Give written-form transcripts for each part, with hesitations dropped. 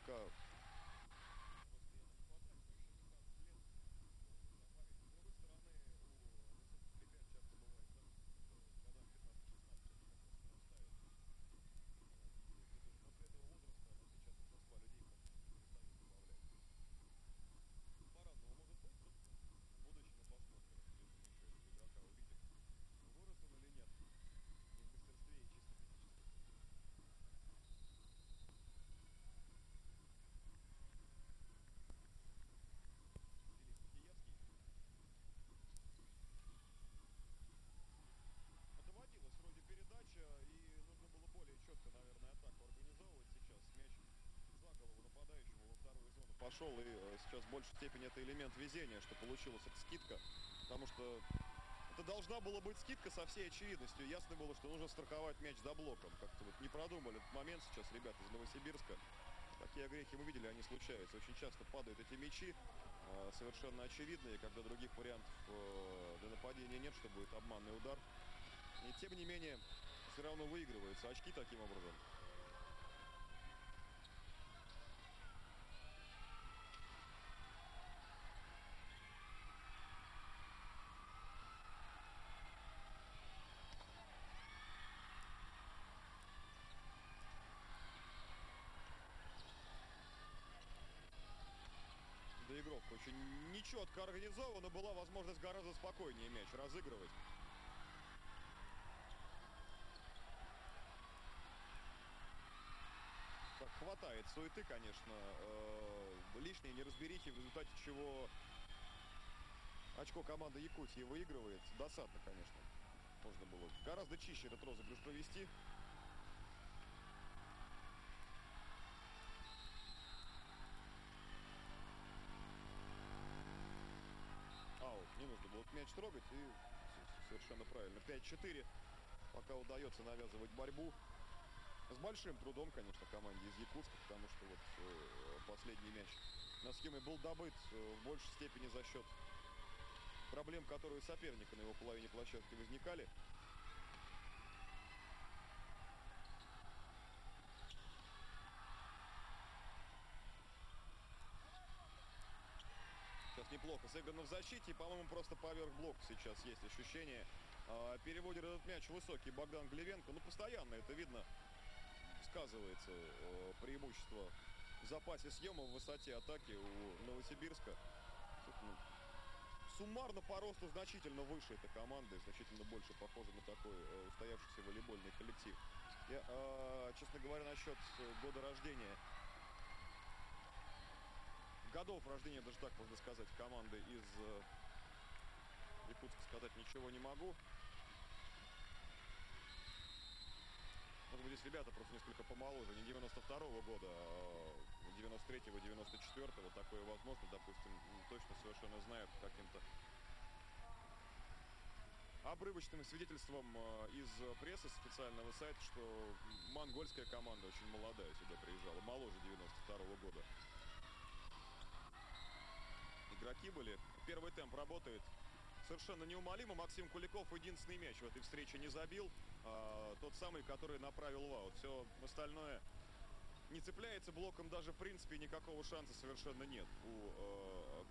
пока. Просто я не хватает, но еще 19 лет, молодо для парень. С другой стороны, у высоких ребят часто бывает так, что к годам 15-16 они как раз вырастают. И где-то уже после этого возраста, в отличие от большинства людей, мощности перестают добавлять. Ну, по-разному может быть. Тут в будущем мы посмотрим, если мы еще этого игрока увидим. Вырос он или нет. И в мастерстве, и чисто физически. Филипп Матиевский. Доводилась вроде передача, и нужно было более четко, наверное, атаку организовывать сейчас. Мяч за голову нападающему во вторую зону пошел, и сейчас в большей степени это элемент везения, что получилась эта скидка, потому что это должна была быть скидка со всей очевидностью. Ясно было, что нужно страховать мяч за блоком. Как-то вот не продумали этот момент сейчас ребята из Новосибирска. Такие огрехи мы видели, они случаются. Очень часто падают эти мячи, совершенно очевидные, когда других вариантов для нападения нет, что будет обманный удар. И тем не менее, все равно выигрываются очки таким образом. Доигровка очень нечетко организована. Была возможность гораздо спокойнее мяч разыгрывать. Так, хватает суеты, конечно. Лишние неразберихи, в результате чего очко команды Якутии выигрывает. Досадно, конечно. Можно было гораздо чище этот розыгрыш провести. Аут. Не нужно было мяч трогать. И совершенно правильно. 5-4. Пока удается навязывать борьбу. С большим трудом, конечно, команде из Якутска, потому что вот последний мяч на схеме был добыт в большей степени за счет проблем, которые у соперника на его половине площадки возникали. Сейчас неплохо сыграно в защите. По-моему, просто поверх блока сейчас есть ощущение. Переводит этот мяч высокий Богдан Глевенко. Ну, постоянно это видно. Сказывается преимущество в запасе съема в высоте атаки у Новосибирска. Ну, суммарно по росту значительно выше этой команды. Значительно больше похожа на такой устоявшийся волейбольный коллектив. Я, честно говоря, насчет года рождения, годов рождения, даже так можно сказать, команды из Якутска сказать ничего не могу. Может быть, здесь ребята просто несколько помоложе. Не 92-го года, а 93-го, 94-го. Такое возможно, допустим, точно совершенно знают каким-то обрывочным свидетельством из прессы с официального сайта, что монгольская команда очень молодая сюда приезжала, моложе 92-го года. Игроки были. Первый темп работает совершенно неумолимо. Максим Куликов единственный мяч в этой встрече не забил. Тот самый, который направил в аут. Все остальное не цепляется блоком. Даже, в принципе, никакого шанса совершенно нет у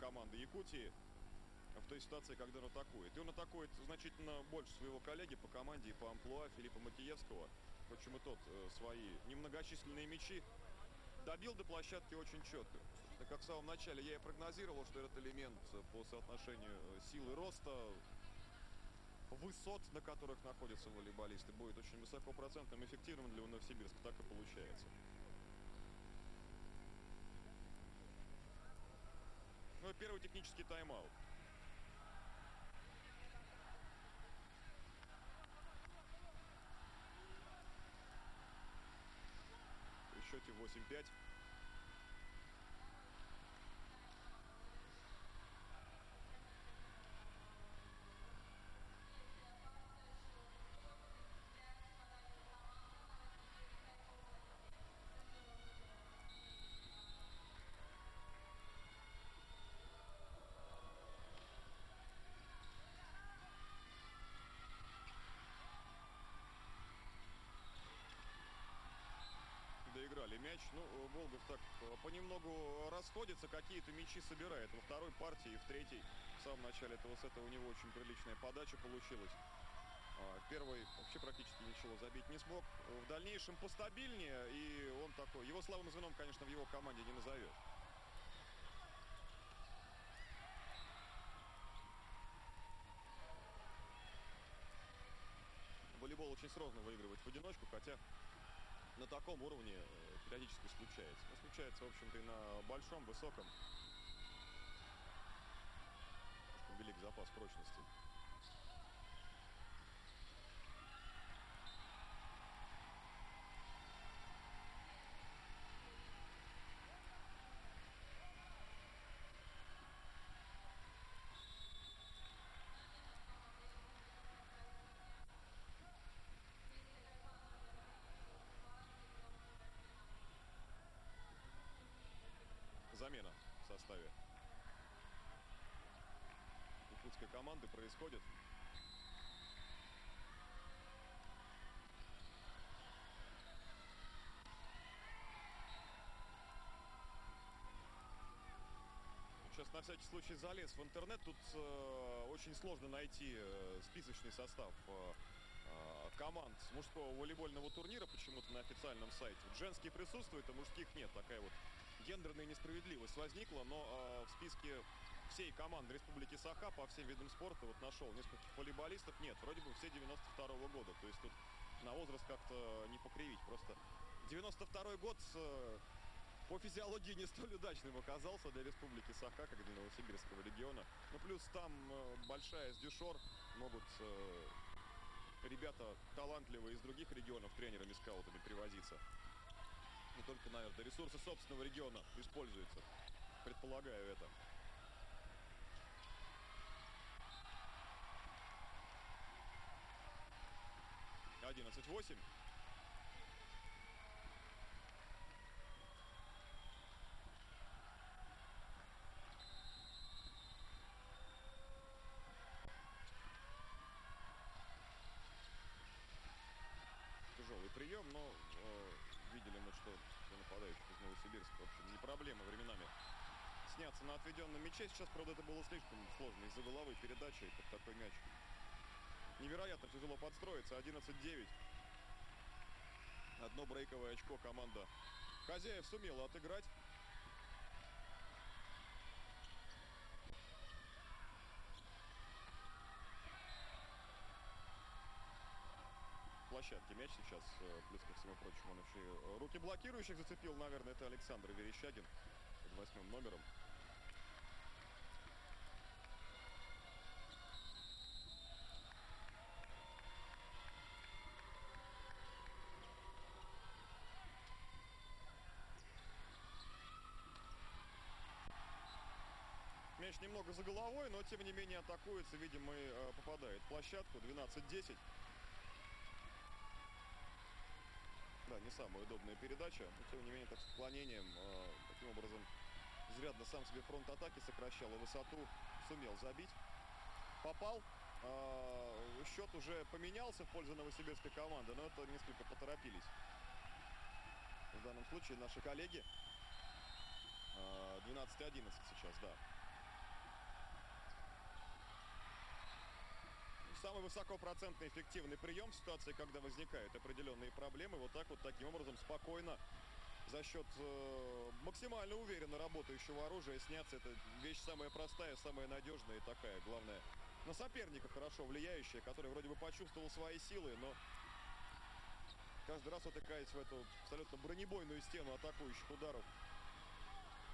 команды Якутии в той ситуации, когда он атакует. И он атакует значительно больше своего коллеги по команде и по амплуа Филиппа Матиевского. Впрочем, и тот свои немногочисленные мячи добил до площадки очень четко. Собственно, как в самом начале я и прогнозировал, что этот элемент по соотношению силы роста, высот, на которых находятся волейболисты, будет очень высокопроцентным, эффективным для Новосибирска. Так и получается. Ну и первый технический тайм-аут. При счете 8-5. Доиграли мяч. мяч. Ну, Волгов так понемногу расходится, какие-то мячи собирает. Во второй партии и в третьей. В самом начале этого сета у него очень приличная подача получилась. Первый вообще практически ничего забить не смог. В дальнейшем постабильнее. И он такой... Его слабым звеном, конечно, в его команде не назовешь. Волейбол очень сложно выигрывать в одиночку, хотя на таком уровне периодически случается. Но случается, в общем-то, и на большом, высоком. Велик запас прочности. Замена в составе якутской команды происходит. Сейчас на всякий случай залез в интернет. Тут очень сложно найти списочный состав команд мужского волейбольного турнира почему-то на официальном сайте. Женские присутствуют, а мужских нет. Такая вот гендерная несправедливость возникла, но в списке всей команды Республики Саха по всем видам спорта вот нашел нескольких волейболистов. Нет, вроде бы все 92-го года. То есть тут на возраст как-то не покривить. Просто 92-й год по физиологии не столь удачным оказался для Республики Саха, как для Новосибирского региона. Ну, плюс там большая сдюшор, могут ребята талантливые из других регионов тренерами, скаутами привозиться. Не только, наверное, ресурсы собственного региона используются. Предполагаю это. Одиннадцать 8. Тяжелый прием, но видели мы, что для нападающих из Новосибирска, в общем, не проблема временами сняться на отведенном мяче. Сейчас, правда, это было слишком сложно из-за головы передачи, и под такой мяч невероятно тяжело подстроиться. 11-9. Одно брейковое очко команда хозяев сумела отыграть. Площадке мяч сейчас, плюс ко всему прочему, он еще и руки блокирующих зацепил. Наверное, это Александр Верещагин под 8 номером. Мяч немного за головой, но тем не менее атакуется, видимо, и попадает в площадку. 12-10. Да, не самая удобная передача, но тем не менее так с отклонением. Таким образом, изрядно сам себе фронт атаки сокращал и высоту сумел забить. Попал. Счет уже поменялся в пользу новосибирской команды, но это несколько поторопились. В данном случае наши коллеги. 12-11 сейчас, да. Самый высокопроцентный эффективный прием в ситуации, когда возникают определенные проблемы. Вот так вот, таким образом, спокойно, за счет максимально уверенно работающего оружия сняться. Это вещь самая простая, самая надежная и такая, главное, на соперника хорошо влияющая, который вроде бы почувствовал свои силы, но каждый раз утыкаясь в эту абсолютно бронебойную стену атакующих ударов,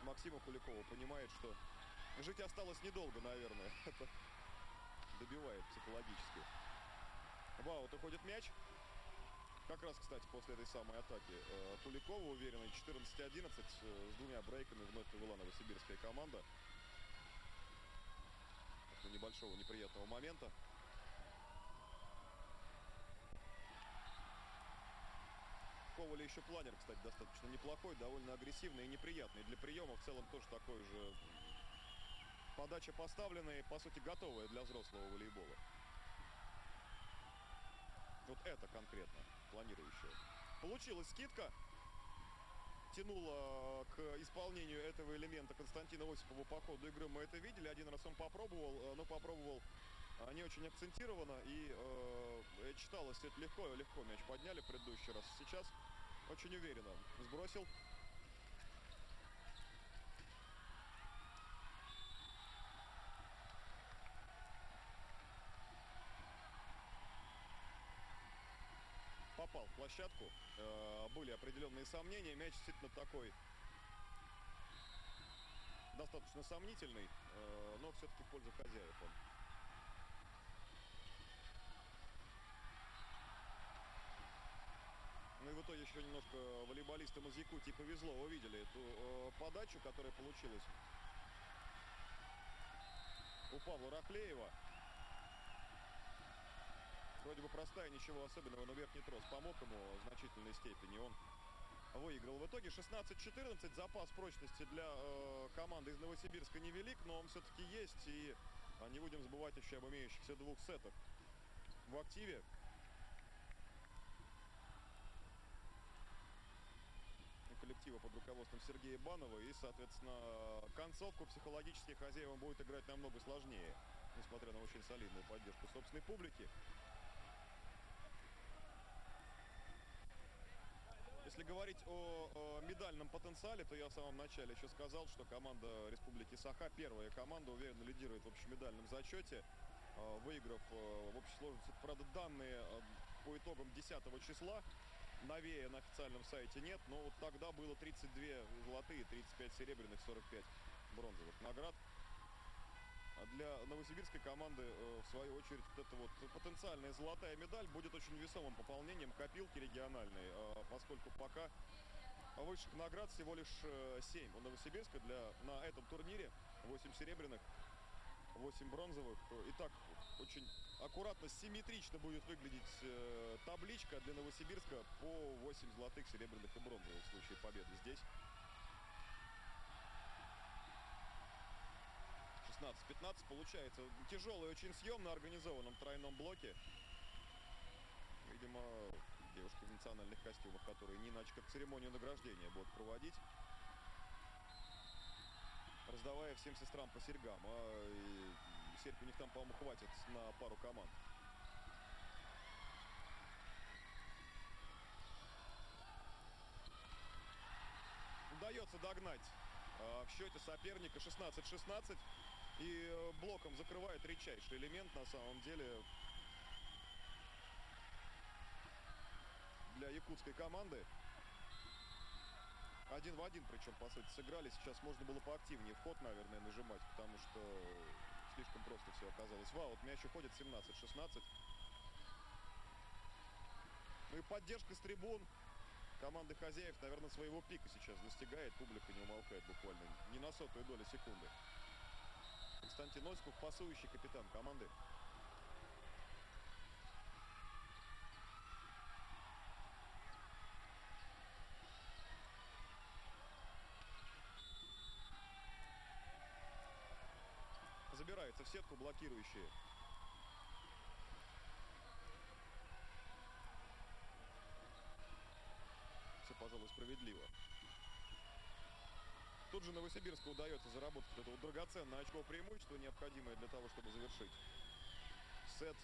Максима Куликова понимает, что жить осталось недолго, наверное. Это добивает психологически. В аут уходит мяч. Как раз, кстати, после этой самой атаки Куликова, уверенный, 14-11, с двумя брейками вновь повела новосибирская команда. После небольшого неприятного момента. Коваля еще планер, кстати, достаточно неплохой, довольно агрессивный и неприятный. Для приема в целом тоже такой же. Подача поставленная, по сути, готовая для взрослого волейбола. Вот это конкретно планирующая. Получилась скидка. тянуло к исполнению этого элемента Константина Осипова по ходу игры. Мы это видели. Один раз он попробовал, но попробовал не очень акцентированно. И читалось это легко. Легко мяч подняли в предыдущий раз. Сейчас очень уверенно сбросил. Попал в площадку. Были определенные сомнения. Мяч действительно такой достаточно сомнительный, но все-таки в пользу хозяев он. Ну и в итоге еще немножко волейболистам из Якутии повезло. Вы видели эту подачу, которая получилась у Павла Рахлеева. Вроде бы простая, ничего особенного, но верхний трос помог ему в значительной степени. Он выиграл в итоге 16-14. Запас прочности для команды из Новосибирска невелик, но он все-таки есть. И не будем забывать еще об имеющихся двух сетах в активе. Коллектива под руководством Сергея Банова. И, соответственно, концовку психологически хозяевам будет играть намного сложнее, несмотря на очень солидную поддержку собственной публики. Если говорить о медальном потенциале, то я в самом начале еще сказал, что команда Республики Саха, первая команда, уверенно лидирует в общемедальном зачете, выиграв в общей сложности. Правда, данные по итогам 10 числа новее на официальном сайте нет, но вот тогда было 32 золотые, 35 серебряных, 45 бронзовых наград. А для новосибирской команды, в свою очередь, вот эта вот потенциальная золотая медаль будет очень весомым пополнением копилки региональной, поскольку пока высших наград всего лишь 7 у Новосибирска на этом турнире. 8 серебряных, 8 бронзовых. И так очень аккуратно, симметрично будет выглядеть табличка для Новосибирска по 8 золотых, серебряных и бронзовых в случае победы здесь. 16-15 получается. Тяжелый очень съем на организованном тройном блоке. Видимо, девушки в национальных костюмах, которые не иначе как церемонию награждения будут проводить, раздавая всем сестрам по серьгам. Серьги у них там, по-моему, хватит на пару команд. Удается догнать в счете соперника 16-16. И блоком закрывает редчайший элемент на самом деле для якутской команды. 1 в 1, причем, по сути, сыграли. Сейчас можно было поактивнее в ход, наверное, нажимать, потому что слишком просто все оказалось. Вот мяч уходит 17-16. Ну и поддержка с трибун команды хозяев, наверное, своего пика сейчас достигает. Публика не умолкает буквально ни на сотую долю секунды. Константин Осипов, пасующий капитан команды. Забирается в сетку блокирующие. Все, пожалуй, справедливо. Тут же Новосибирску удается заработать это вот драгоценное очко преимущества, необходимое для того, чтобы завершить сет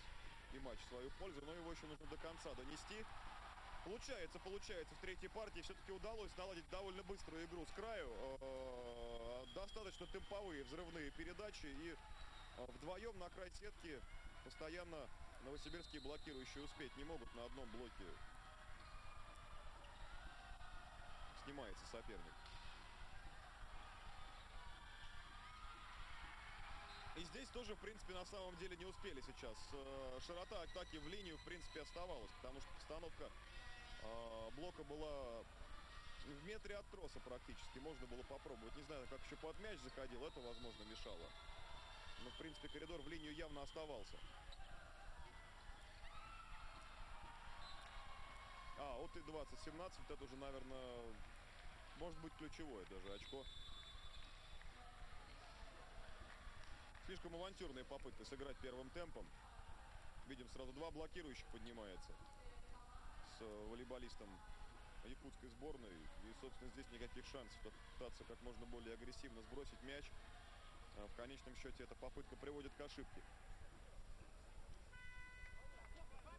и матч в свою пользу. Но его еще нужно до конца донести. Получается, в третьей партии все-таки удалось наладить довольно быструю игру с краю. Достаточно темповые взрывные передачи. И вдвоем на край сетки постоянно новосибирские блокирующие успеть не могут. На одном блоке снимается соперник. И здесь тоже, в принципе, на самом деле не успели сейчас. Широта атаки в линию, в принципе, оставалась, потому что постановка блока была в метре от троса практически. Можно было попробовать. Не знаю, как еще под мяч заходил. Это, возможно, мешало. Но, в принципе, коридор в линию явно оставался. От и 20-17. Вот это уже, наверное, может быть ключевое даже очко. Слишком авантюрная попытка сыграть первым темпом. Видим, сразу два блокирующих поднимается с волейболистом якутской сборной. И, собственно, здесь никаких шансов пытаться как можно более агрессивно сбросить мяч. В конечном счете эта попытка приводит к ошибке.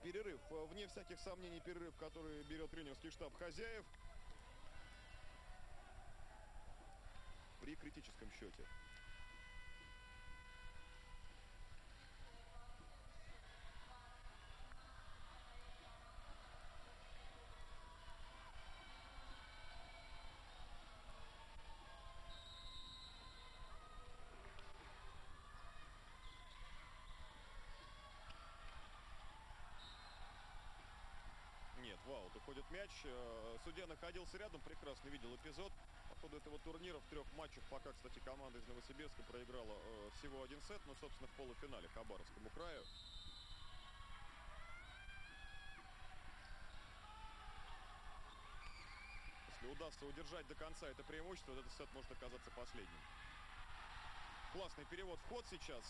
Перерыв, вне всяких сомнений, перерыв, который берет тренерский штаб хозяев при критическом счете. Нет, в аут уходит мяч. Судья находился рядом, прекрасно видел эпизод. По ходу этого турнира в 3 матчах пока, кстати, команда из Новосибирска проиграла всего 1 сет. Ну, собственно, в полуфинале Хабаровскому краю. Если удастся удержать до конца это преимущество, этот сет может оказаться последним. Классный перевод в ход сейчас.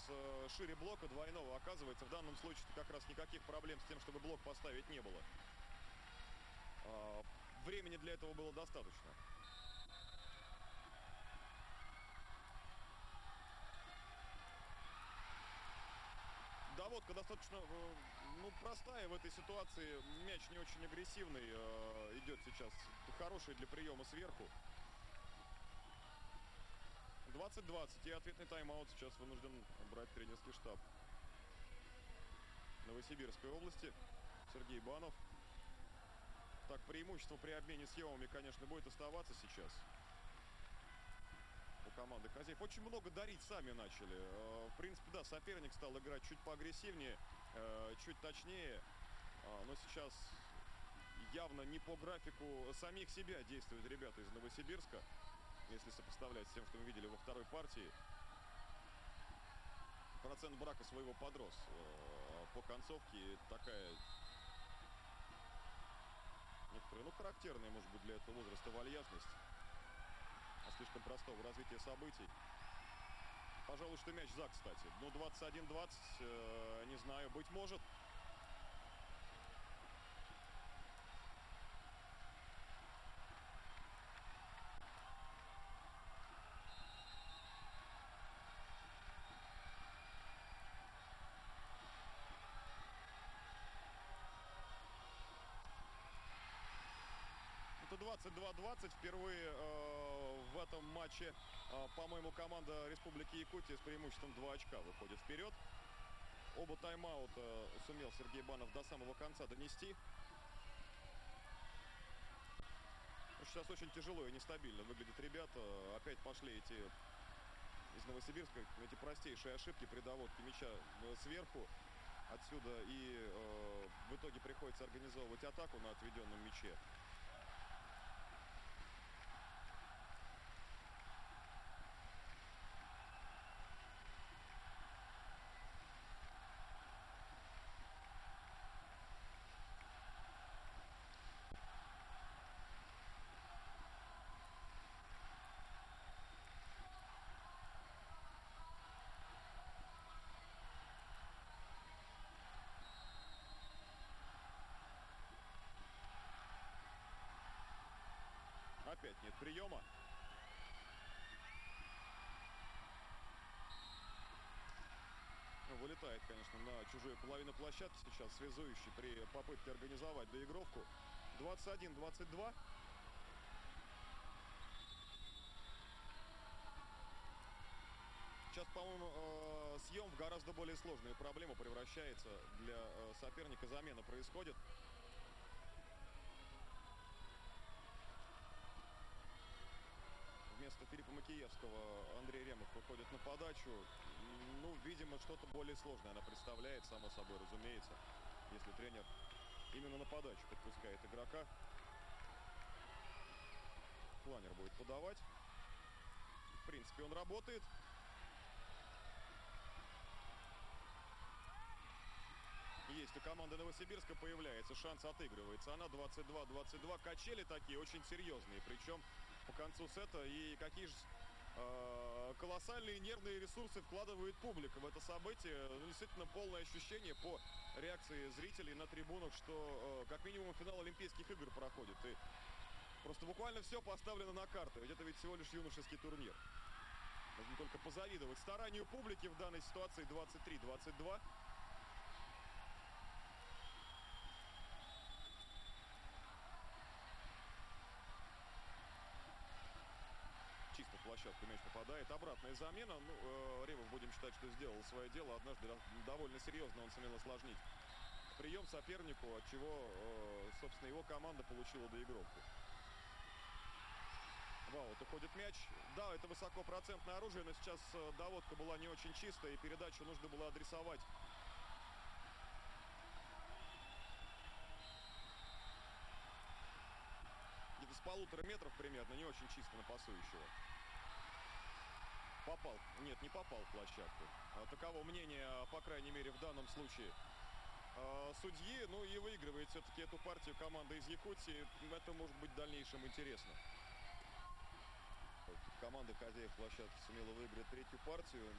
Шире блока двойного. Оказывается, в данном случае как раз никаких проблем с тем, чтобы блок поставить, не было. Времени для этого было достаточно. Доводка достаточно простая в этой ситуации. Мяч не очень агрессивный. Идет сейчас хороший для приема сверху. 20-20. И ответный тайм-аут сейчас вынужден брать тренерский штаб Новосибирской области. Сергей Банов. Так, преимущество при обмене съемами, конечно, будет оставаться сейчас у команды хозяев. Очень много дарить сами начали. В принципе, да, соперник стал играть чуть поагрессивнее, чуть точнее. Но сейчас явно не по графику самих себя действуют ребята из Новосибирска. Если сопоставлять с тем, что мы видели во второй партии. Процент брака своего подрос. По концовке такая... Некоторые, характерная, может быть, для этого возраста вальяжность. Слишком простого развития событий. Пожалуй, что мяч за, кстати. 21-20, не знаю, быть может. Это 22-20. Впервые в этом матче, по-моему, команда Республики Якутия с преимуществом 2 очка выходит вперед. Оба тайм-аута сумел Сергей Банов до самого конца донести. Сейчас очень тяжело и нестабильно выглядят ребята. Опять пошли эти из Новосибирска, эти простейшие ошибки при доводке мяча сверху. Отсюда и в итоге приходится организовывать атаку на отведенном мяче. Опять нет приема. Вылетает, конечно, на чужую половину площадки сейчас связующий при попытке организовать доигровку. 21-22. Сейчас, по-моему, съем в гораздо более сложную проблему превращается для соперника. Замена происходит. Вместо Филиппа Макиевского Андрей Ремов выходит на подачу. Видимо, что-то более сложное она представляет, само собой, разумеется, если тренер именно на подачу подпускает игрока. Планер будет подавать. В принципе, он работает. Есть у команды Новосибирска, появляется шанс, отыгрывается. Она 22-22. Качели такие очень серьезные. Причем по концу сета. И какие же колоссальные нервные ресурсы вкладывает публика в это событие. Действительно полное ощущение по реакции зрителей на трибунах, что как минимум финал Олимпийских игр проходит. И Просто буквально все поставлено на карту. Ведь это ведь всего лишь юношеский турнир. Можно только позавидовать старанию публики в данной ситуации. 23-22. Чисто в площадку мяч попадает. Обратная замена. Ну, Ревов, будем считать, что сделал свое дело. Однажды довольно серьезно он сумел осложнить прием сопернику, от чего, собственно, его команда получила доигровку. Вот уходит мяч. Да, это высокопроцентное оружие, но сейчас доводка была не очень чистая, и передачу нужно было адресовать где-то с 1,5 метров примерно, не очень чисто на пасующего. Попал. Нет, не попал в площадку. Таково мнение, по крайней мере, в данном случае судьи. Ну и выигрывает все-таки эту партию команда из Якутии. Это может быть в дальнейшем интересно. Команда хозяев площадки сумела выиграть третью партию.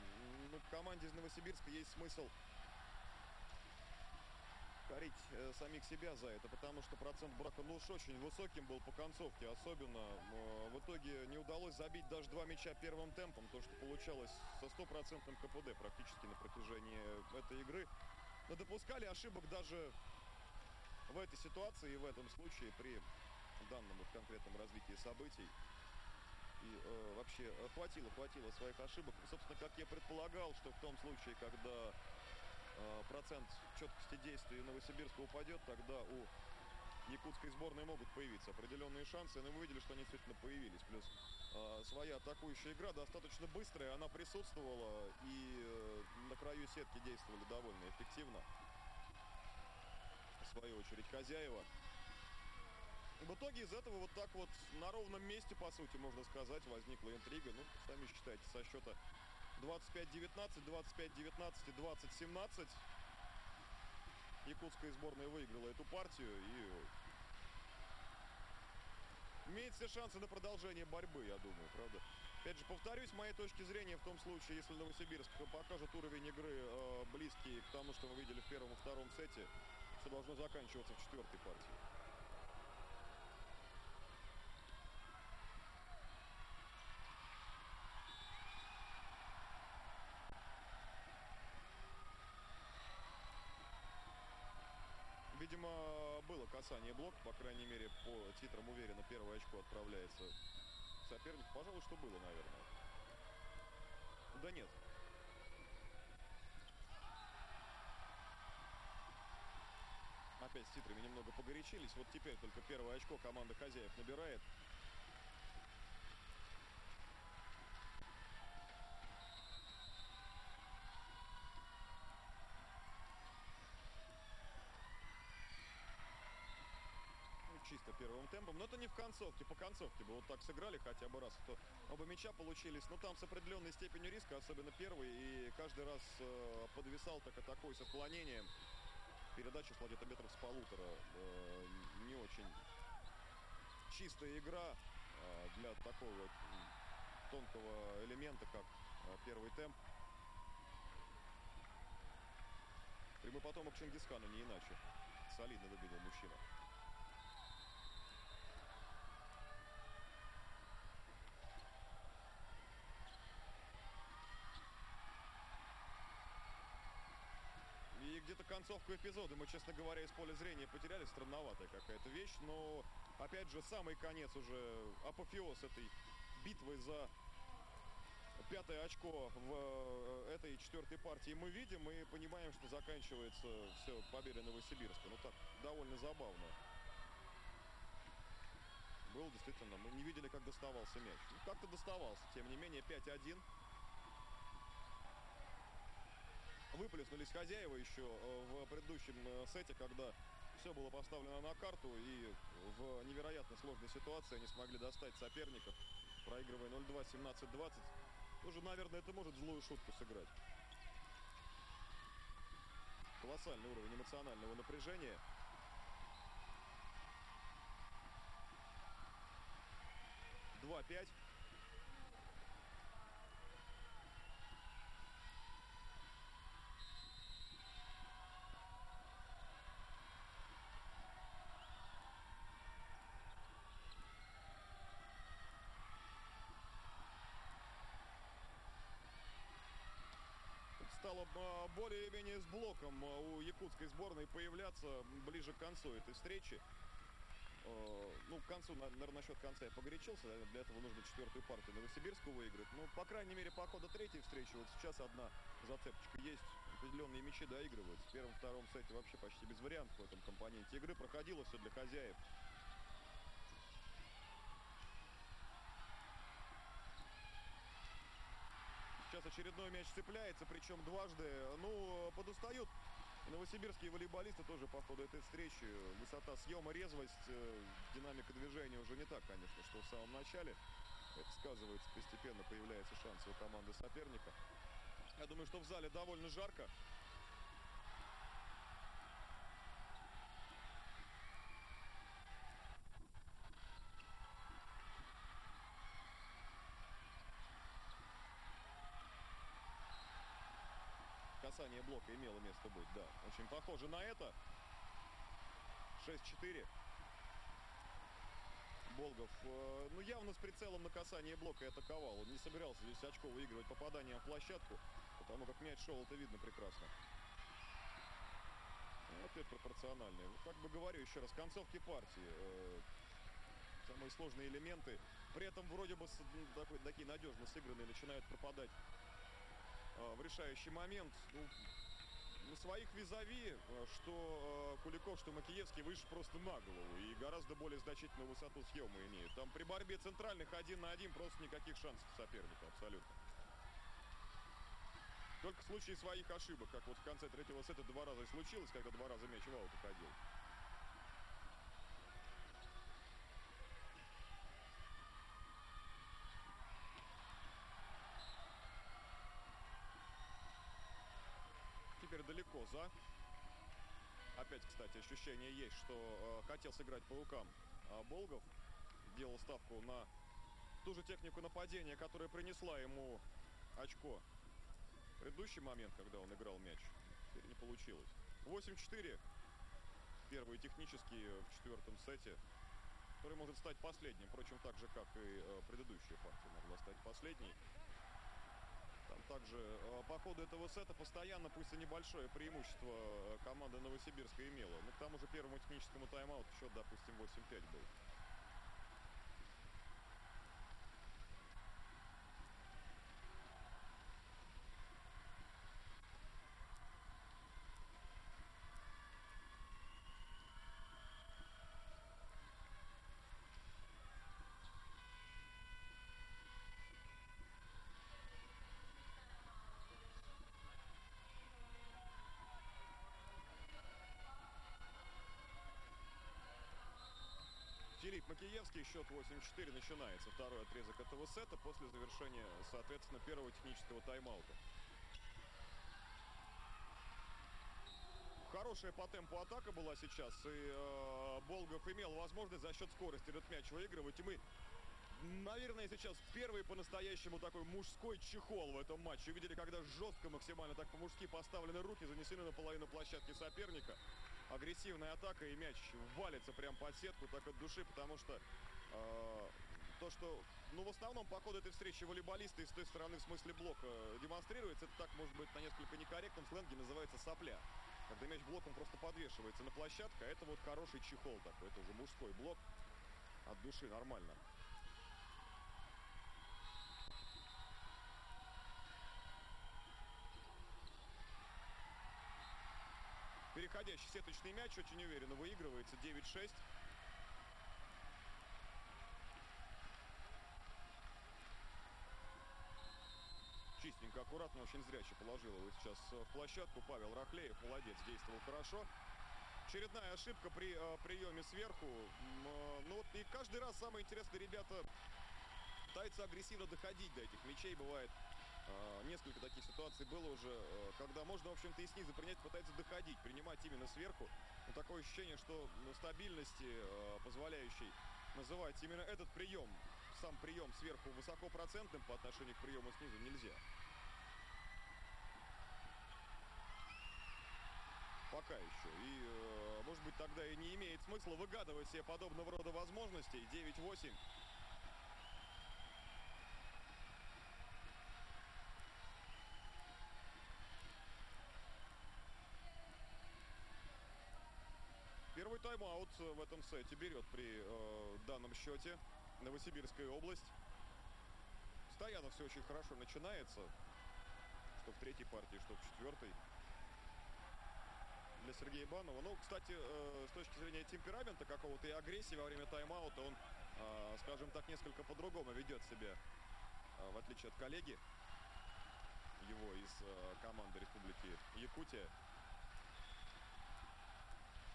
Ну, команде из Новосибирска есть смысл корить самих себя за это, потому что процент брака, ну уж очень высоким был по концовке. Особенно в итоге не удалось забить даже 2 мяча первым темпом, то, что получалось со 100% КПД практически на протяжении этой игры. Но допускали ошибок даже в этой ситуации и в этом случае при данном вот конкретном развитии событий. И вообще хватило своих ошибок. И, собственно, как я предполагал, что в том случае, когда процент четкости действий Новосибирска упадет, тогда у якутской сборной могут появиться определенные шансы. Но мы видели, что они действительно появились. Плюс своя атакующая игра достаточно быстрая, она присутствовала. И на краю сетки действовали довольно эффективно. В свою очередь хозяева. В итоге из этого вот так вот на ровном месте, по сути, можно сказать, возникла интрига. Ну, сами считайте, со счета 25-19, 25-19 и 20-17 якутская сборная выиграла эту партию и имеет все шансы на продолжение борьбы, я думаю, правда. Опять же, повторюсь, с моей точки зрения, в том случае, если Новосибирск покажет уровень игры близкий к тому, что мы видели в первом и втором сете, все должно заканчиваться в четвертой партии. Видимо, было касание блока, по крайней мере, по титрам уверенно первое очко отправляется соперник. Пожалуй, что было, наверное. Да нет. Опять с титрами немного погорячились. Вот теперь только первое очко команда хозяев набирает. Чисто первым темпом, но это не в концовке. По концовке бы вот так сыграли хотя бы раз, то оба мяча получились. Но там с определенной степенью риска, особенно первый, и каждый раз подвисал так атакуя с отклонением. Передача шла где-то метров с 1,5. Не очень чистая игра для такого вот тонкого элемента, как первый темп. Прямой потомок Чингисхана, не иначе. Солидно выглядел мужчина. И где-то концовку эпизода мы, честно говоря, из поля зрения потеряли. Странноватая какая-то вещь. Но, опять же, самый конец уже, апофеоз этой битвы за 5-е очко в этой 4-й партии мы видим. И понимаем, что заканчивается все победой Новосибирска. Ну так, довольно забавно. Было действительно, мы не видели, как доставался мяч. Ну, как-то доставался, тем не менее, 5-1. Выплеснулись хозяева еще в предыдущем сете, когда все было поставлено на карту, и в невероятно сложной ситуации они смогли достать соперников, проигрывая 0-2, 17-20. Тоже, наверное, это может злую шутку сыграть. Колоссальный уровень эмоционального напряжения. Два 5. более-менее с блоком у якутской сборной появляться ближе к концу этой встречи. Ну, к концу, наверное, насчет конца я погорячился. Для этого нужно четвертую партию Новосибирску выиграть. Ну, по крайней мере, по ходу третьей встречи вот сейчас одна зацепочка есть. Определенные мячи доигрывают. В первом-втором сете вообще почти без вариантов в этом компоненте игры. Проходило все для хозяев. Сейчас очередной мяч цепляется, причем дважды. Ну, подустают новосибирские волейболисты тоже по ходу этой встречи. Высота съема, резвость, динамика движения уже не так, конечно, что в самом начале. Это сказывается, постепенно появляется шанс у команды соперника. Я думаю, что в зале довольно жарко. Касание блока имело место быть, да. Очень похоже на это. 6-4. Болгов, ну, явно с прицелом на касание блока и атаковал. Он не собирался здесь очко выигрывать попаданием в площадку, потому как мяч шел, это видно прекрасно. Ответ пропорциональный. Вот как бы говорю еще раз, концовки партии. Самые сложные элементы. При этом вроде бы такие надежно сыгранные начинают пропадать в решающий момент. Ну, на своих визави, что Куликов, что Макиевский, выше просто на голову. И гораздо более значительную высоту съема имеют. Там при борьбе центральных 1 на 1 просто никаких шансов соперника абсолютно. Только в случае своих ошибок, как вот в конце третьего сета 2 раза и случилось, когда 2 раза мяч в аут уходил. Теперь далеко за. Опять, кстати, ощущение есть, что хотел сыграть по рукам Болгов. Делал ставку на ту же технику нападения, которая принесла ему очко. Предыдущий момент, когда он играл мяч, теперь не получилось. 8-4. Первые технические в четвертом сете, который может стать последним. Впрочем, так же, как и предыдущая партия могла стать последней. Там также по ходу этого сета постоянно, пусть и небольшое преимущество команда Новосибирска имела. Но к тому же первому техническому тайм-ауту счет, допустим, 8-5 был. Филипп Макиевский, счет 8-4, начинается второй отрезок этого сета после завершения, соответственно, первого технического тайм-аута. Хорошая по темпу атака была сейчас, и Болгов имел возможность за счет скорости этот мяч выигрывать. И мы, наверное, сейчас первый по-настоящему такой мужской чехол в этом матче увидели, когда жестко, максимально так по-мужски поставлены руки, занесены на половину площадки соперника. Агрессивная атака, и мяч валится прям под сетку так от души, потому что то, что, ну, в основном по ходу этой встречи волейболисты с той стороны в смысле блока демонстрируется, это так, может быть, на несколько некорректном сленге называется сопля. Когда мяч блоком просто подвешивается на площадку, а это вот хороший чехол такой, это уже мужской блок от души, нормально. Переходящий сеточный мяч очень уверенно выигрывается. 9-6. Чистенько, аккуратно, очень зряче положил его сейчас в площадку. Павел Рахлеев, молодец, действовал хорошо. Очередная ошибка при приеме сверху. Ну вот и каждый раз самое интересное, ребята пытаются агрессивно доходить до этих мячей. Бывает несколько таких ситуаций было уже, когда можно, в общем-то, и снизу принять, пытается доходить, принимать именно сверху. Но такое ощущение, что стабильности, позволяющей называть именно этот прием, сам прием сверху высокопроцентным по отношению к приему снизу, нельзя. Пока еще. И, может быть, тогда и не имеет смысла выгадывать себе подобного рода возможностей. 9-8. минут в этом сете берет при данном счете Новосибирская область. Постоянно все очень хорошо начинается. Что в третьей партии, что в четвертой. Для Сергея Банова. Ну, кстати, с точки зрения темперамента какого-то и агрессии во время тайм-аута, он, скажем так, несколько по-другому ведет себя, в отличие от коллеги его из команды Республики Якутия.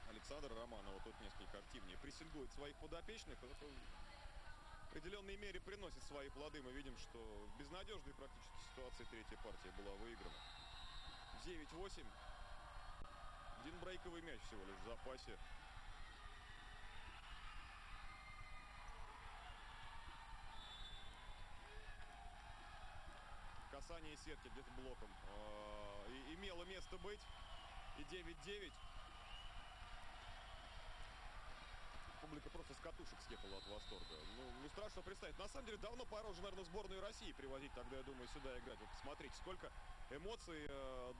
Александр Романова тут несколько активнее прессингует своих подопечных. Это в определенной мере приносит свои плоды. Мы видим, что в безнадежной практически ситуации третья партия была выиграна. 9-8. Один брейковый мяч всего лишь в запасе. Касание сетки где-то блоком имело место быть. И 9-9. Публика просто с катушек съехала от восторга. Ну, не страшно представить. На самом деле, давно пора уже, наверное, сборную России привозить тогда, я думаю, сюда играть. Вот посмотрите, сколько эмоций,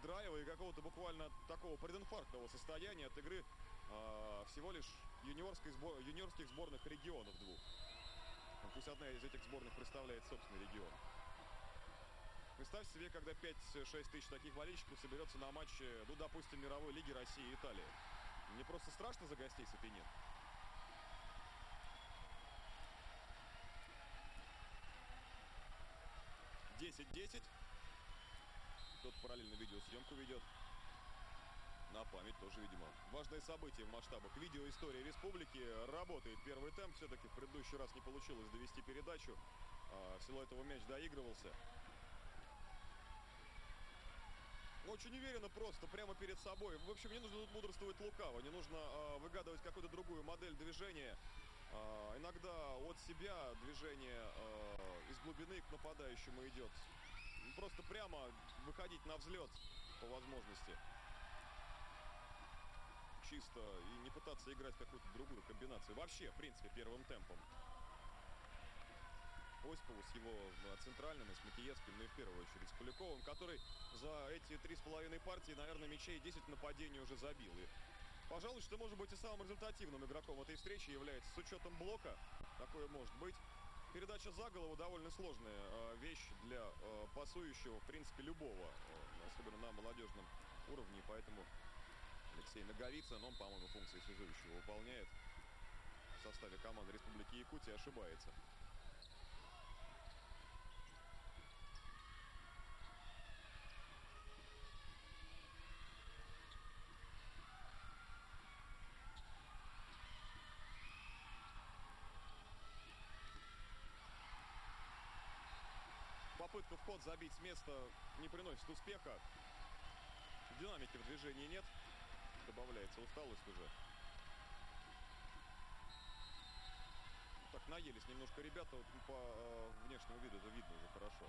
драйва и какого-то буквально такого прединфарктного состояния от игры всего лишь юниорских сборных регионов двух. Ну, пусть одна из этих сборных представляет собственный регион. Представьте себе, когда 5-6 тысяч таких болельщиков соберется на матче, ну, допустим, мировой лиги России и Италии. Мне просто страшно за гостей Сапинет. 10-10. Кто-то параллельно видеосъемку ведет. На память тоже, видимо. Важное событие в масштабах видеоистории республики. Работает первый темп. Все-таки в предыдущий раз не получилось довести передачу. В силу этого мяч доигрывался. Очень уверенно просто, прямо перед собой. В общем, не нужно тут мудрствовать лукаво. Не нужно выгадывать какую-то другую модель движения. Иногда от себя движение из глубины к нападающему идет. Просто прямо выходить на взлет по возможности. Чисто. И не пытаться играть какую-то другую комбинацию. Вообще, в принципе, первым темпом. Осипову с его центральным, и с Макиевским, ну и в первую очередь с Куликовым, который за эти 3,5 партии, наверное, мячей 10 нападений уже забил. И, пожалуй, что может быть и самым результативным игроком этой встречи является, с учетом блока, такое может быть. Передача за голову довольно сложная вещь для пасующего, в принципе, любого, особенно на молодежном уровне. И поэтому Алексей Наговицын, он, по-моему, функции связующего выполняет в составе команды Республики Якутия, ошибается. Попытка в ход забить с места не приносит успеха. Динамики в движении нет. Добавляется усталость уже. Так, наелись немножко ребята. Вот по внешнему виду это видно уже хорошо.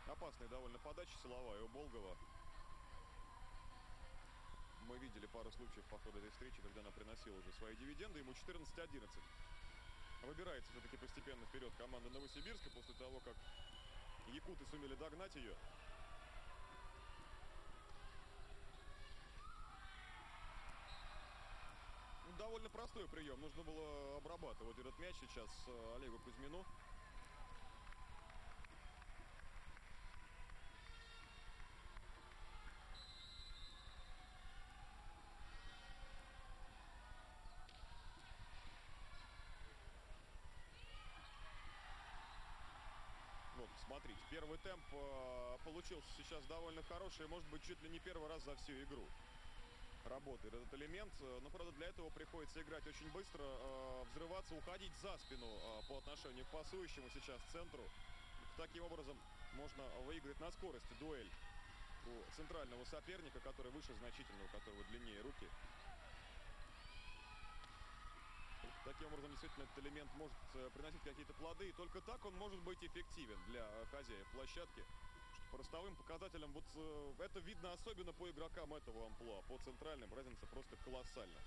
Опасная довольно подача силовая у Болгова. Мы видели пару случаев по ходу этой встречи, когда она приносила уже свои дивиденды. Ему 14-11. Выбирается все-таки постепенно вперед команда Новосибирска после того, как якуты сумели догнать ее. Довольно простой прием. Нужно было обрабатывать этот мяч сейчас Олегу Кузьмину. Вот, смотрите, первый темп получился сейчас довольно хороший. Может быть, чуть ли не первый раз за всю игру работает этот элемент. Но, правда, для этого приходится играть очень быстро, взрываться, уходить за спину по отношению к пасующему сейчас центру. Таким образом можно выиграть на скорости дуэль у центрального соперника, который выше значительно, у которого длиннее руки. Таким образом, действительно, этот элемент может приносить какие-то плоды. И только так он может быть эффективен для хозяев площадки. По ростовым показателям, вот это видно особенно по игрокам этого амплуа. По центральным разница просто колоссальна.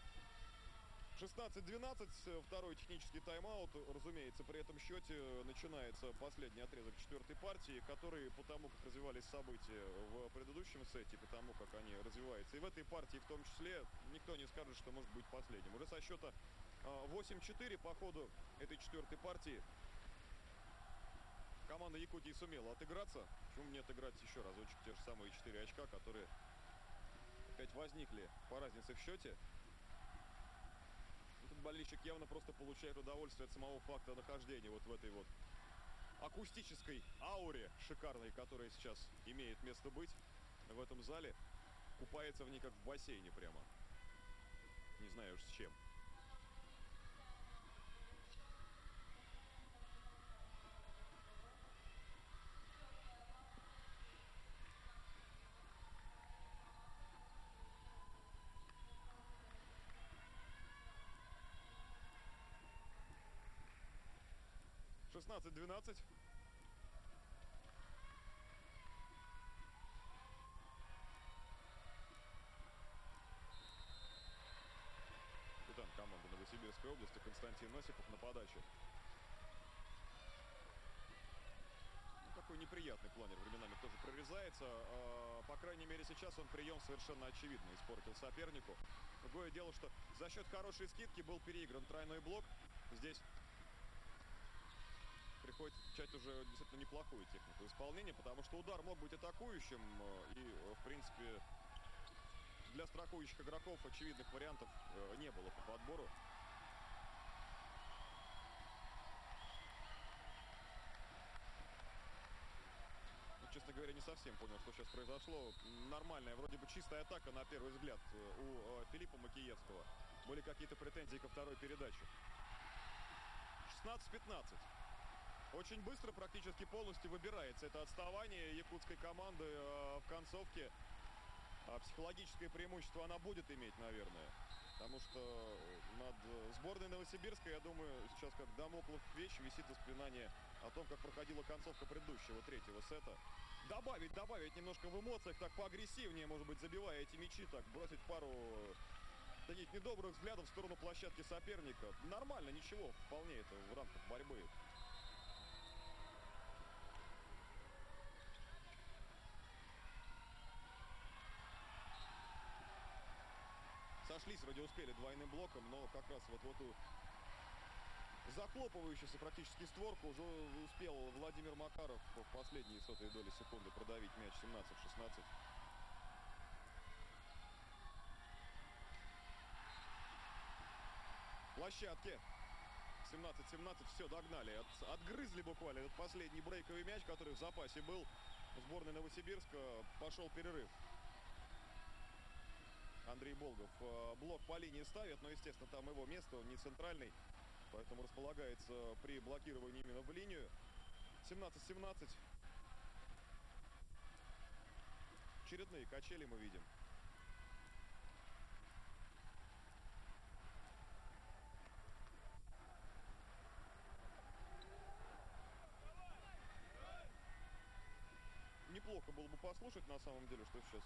16-12, второй технический тайм-аут. Разумеется, при этом счете начинается последний отрезок четвертой партии, который, потому как развивались события в предыдущем сете, потому как они развиваются, и в этой партии в том числе, никто не скажет, что может быть последним. Уже со счета 8-4 по ходу этой четвертой партии команда Якутии сумела отыграться. Почему мне отыграть еще разочек те же самые 4 очка, которые опять возникли по разнице в счете. Этот болельщик явно просто получает удовольствие от самого факта нахождения вот в этой вот акустической ауре шикарной, которая сейчас имеет место быть в этом зале. Купается в ней как в бассейне прямо. Не знаю уж с чем. Шестнадцать 12. Капитан команды Новосибирской области Константин Осипов на подаче. Такой неприятный планер временами тоже прорезается. По крайней мере, сейчас он прием совершенно очевидно испортил сопернику. Другое дело, что за счет хорошей скидки был переигран тройной блок. Здесь приходится включать уже действительно неплохую технику исполнения, потому что удар мог быть атакующим. И, в принципе, для страхующих игроков очевидных вариантов не было по подбору. Честно говоря, не совсем понял, что сейчас произошло. Нормальная, вроде бы чистая атака на первый взгляд у Филиппа Макиевского. Были какие-то претензии ко второй передаче. 16-15. Очень быстро, практически полностью выбирается это отставание якутской команды в концовке. Психологическое преимущество она будет иметь, наверное. Потому что над сборной Новосибирской, я думаю, сейчас как дамоклов меч висит воспоминание о том, как проходила концовка предыдущего третьего сета. Добавить немножко в эмоциях, так поагрессивнее, может быть, забивая эти мячи, так бросить пару таких недобрых взглядов в сторону площадки соперника. Нормально, ничего, вполне это в рамках борьбы. Сошлись, вроде успели двойным блоком, но как раз вот в эту захлопывающуюся практически створку уже успел Владимир Макаров в последние сотые доли секунды продавить мяч. 17-16. Площадки. 17-17. Все, догнали. Отгрызли буквально этот последний брейковый мяч, который в запасе был в сборной Новосибирска. Пошел перерыв. Андрей Болгов блок по линии ставит, но, естественно, там его место, он не центральный, поэтому располагается при блокировании именно в линию. 17-17. Очередные качели мы видим. Неплохо было бы послушать, на самом деле, что сейчас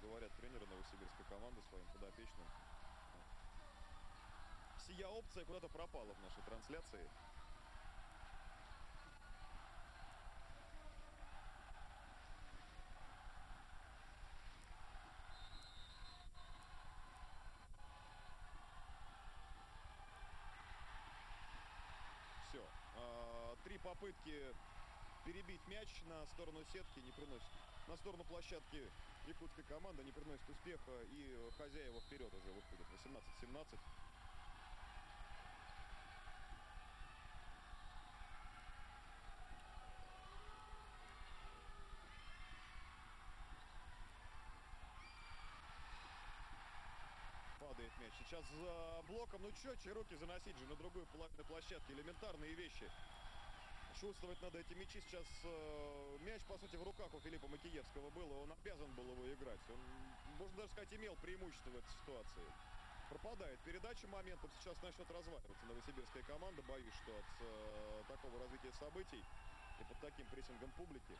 говорят тренеры новосибирской команды своим подопечным. Сия опция куда-то пропала в нашей трансляции. Все. 3 попытки перебить мяч на сторону сетки не приносит. На сторону площадки якутской команды не приносит успеха. И хозяева вперед уже выходят. 18-17. Падает мяч. Сейчас за блоком. Ну что, руки заносить же на другую половину площадки. Элементарные вещи. Чувствовать надо эти мячи. Сейчас мяч, по сути, в руках у Филиппа Макиевского был. Он обязан был его играть. Он, можно даже сказать, имел преимущество в этой ситуации. Пропадает передача моментом. Сейчас начнет разваливаться новосибирская команда. Боюсь, что от такого развития событий и под таким прессингом публики.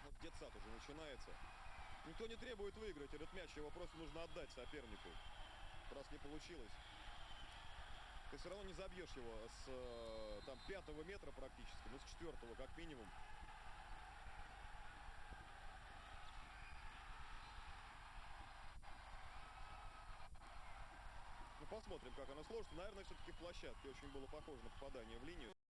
Вот детсад уже начинается. Никто не требует выиграть этот мяч. Его просто нужно отдать сопернику. этот раз не получилось. Ты все равно не забьешь его с там 5-го метра практически, ну с 4-го как минимум. Ну, посмотрим, как оно сложится. Наверное, все-таки в площадке очень было похоже на попадание в линию.